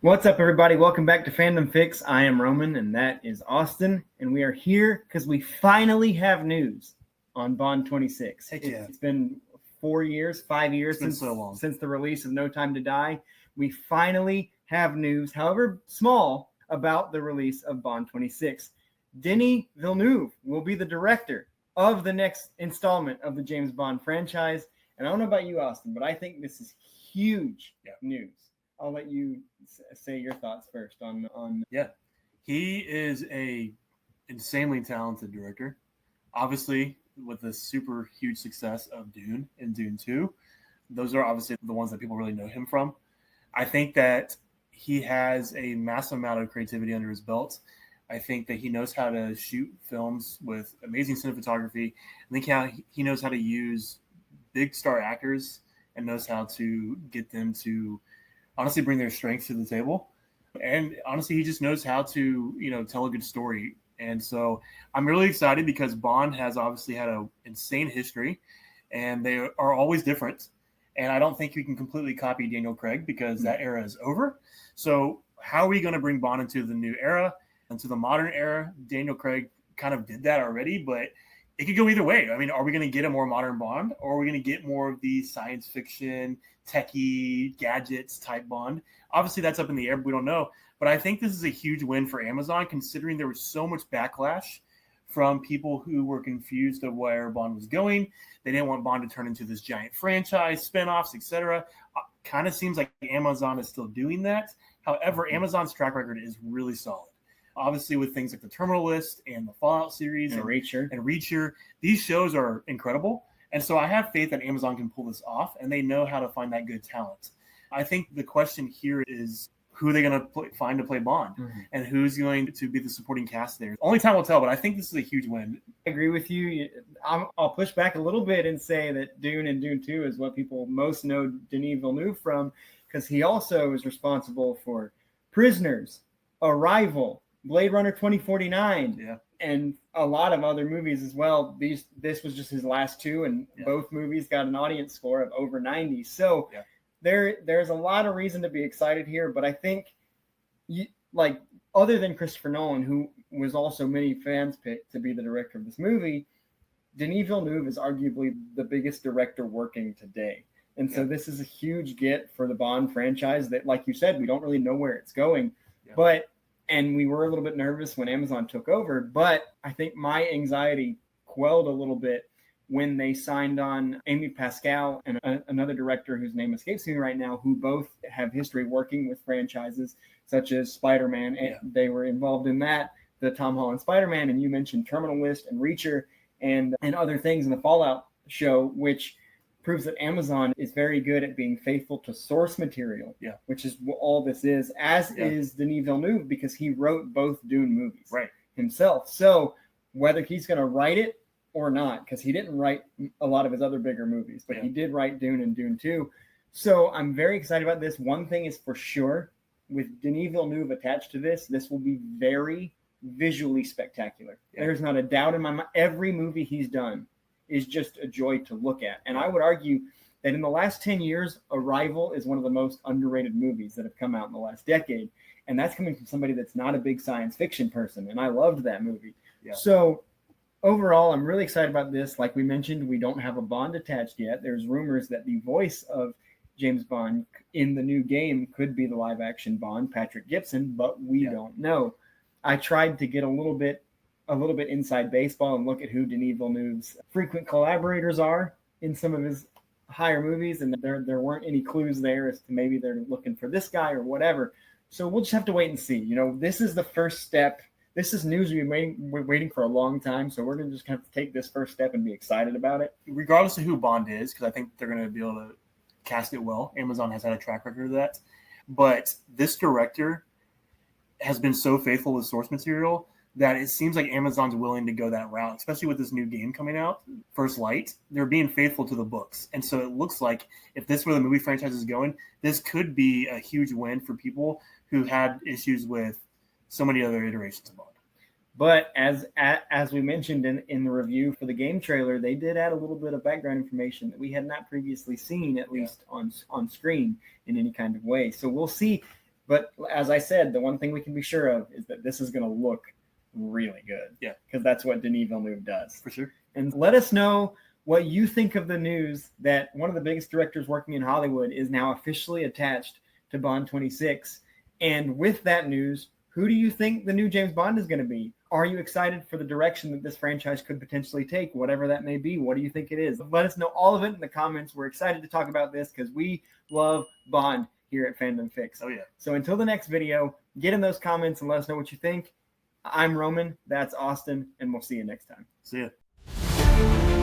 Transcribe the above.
What's up, everybody? Welcome back to Fandom Fix. I am Roman, and that is Austin, and we are here because we finally have news on Bond 26. Heck yeah. It's been 5 years since the release of No Time to Die. We finally have news, however small, about the release of Bond 26. Denis Villeneuve will be the director of the next installment of the James Bond franchise. And I don't know about you, Austin, but I think this is huge news. I'll let you say your thoughts first on. Yeah, he is a insanely talented director. Obviously, with the super huge success of Dune and Dune 2, those are obviously the ones that people really know him from. I think that he has a massive amount of creativity under his belt. I think that he knows how to shoot films with amazing cinematography. I think he knows how to use big star actors and knows how to get them to honestly bring their strengths to the table. And honestly, he just knows how to, tell a good story. And so I'm really excited because Bond has obviously had an insane history and they are always different. And I don't think you can completely copy Daniel Craig because that era is over. So how are we going to bring Bond into the new era, into the modern era? Daniel Craig kind of did that already, but it could go either way. I mean, are we going to get a more modern Bond, or are we going to get more of the science fiction, techie, gadgets type Bond? Obviously, that's up in the air, but we don't know. But I think this is a huge win for Amazon, considering there was so much backlash from people who were confused of where Bond was going. They didn't want Bond to turn into this giant franchise, spinoffs, etc. Kind of seems like Amazon is still doing that. However, Amazon's track record is really solid. Obviously, with things like the Terminal List and the Fallout series and Reacher, these shows are incredible. And so I have faith that Amazon can pull this off, and they know how to find that good talent. I think the question here is who are they going to find to play Bond, and who's going to be the supporting cast there. Only time will tell, but I think this is a huge win. I agree with you. I'll push back a little bit and say that Dune and Dune 2 is what people most know Denis Villeneuve from, because he also is responsible for Prisoners, Arrival, Blade Runner 2049, and a lot of other movies as well. This was just his last two, and both movies got an audience score of over 90. So there's a lot of reason to be excited here. But I think, other than Christopher Nolan, who was also many fans picked to be the director of this movie, Denis Villeneuve is arguably the biggest director working today. And so this is a huge get for the Bond franchise that, like you said, we don't really know where it's going. And we were a little bit nervous when Amazon took over, but I think my anxiety quelled a little bit when they signed on Amy Pascal and another director whose name escapes me right now, who both have history working with franchises such as Spider-Man. And they were involved in that, the Tom Holland Spider-Man, and you mentioned Terminal List and Reacher and other things in the Fallout show, which proves that Amazon is very good at being faithful to source material, which is what all this is, as is Denis Villeneuve, because he wrote both Dune movies himself. So whether he's going to write it or not, because he didn't write a lot of his other bigger movies, but he did write Dune and Dune 2. So I'm very excited about this. One thing is for sure, with Denis Villeneuve attached to this will be very visually spectacular. There's not a doubt in my mind. Every movie he's done is just a joy to look at. And I would argue that in the last 10 years, Arrival is one of the most underrated movies that have come out in the last decade. And that's coming from somebody that's not a big science fiction person. And I loved that movie. So overall, I'm really excited about this. Like we mentioned, we don't have a Bond attached yet. There's rumors that the voice of James Bond in the new game could be the live action Bond, Patrick Gibson, but we don't know. I tried to get a little bit inside baseball and look at who Denis Villeneuve's frequent collaborators are in some of his higher movies, and there weren't any clues there as to maybe they're looking for this guy or whatever. So we'll just have to wait and see. This is the first step. This is news we've been waiting for a long time, so we're going to just have to take this first step and be excited about it. Regardless of who Bond is, because I think they're going to be able to cast it well. Amazon has had a track record of that. But this director has been so faithful with source material that it seems like Amazon's willing to go that route, especially with this new game coming out, First Light. They're being faithful to the books. And so it looks like if this is where the movie franchise is going, this could be a huge win for people who had issues with so many other iterations of Bond. But as we mentioned in the review for the game trailer, they did add a little bit of background information that we had not previously seen, at least on screen in any kind of way. So we'll see. But as I said, the one thing we can be sure of is that this is going to look really good. Yeah. Because that's what Denis Villeneuve does. For sure. And let us know what you think of the news that one of the biggest directors working in Hollywood is now officially attached to Bond 26. And with that news, who do you think the new James Bond is going to be? Are you excited for the direction that this franchise could potentially take, whatever that may be? What do you think it is? Let us know all of it in the comments. We're excited to talk about this because we love Bond here at Fandom Fix. Oh, yeah. So until the next video, get in those comments and let us know what you think. I'm Roman, that's Austin, and we'll see you next time. See ya.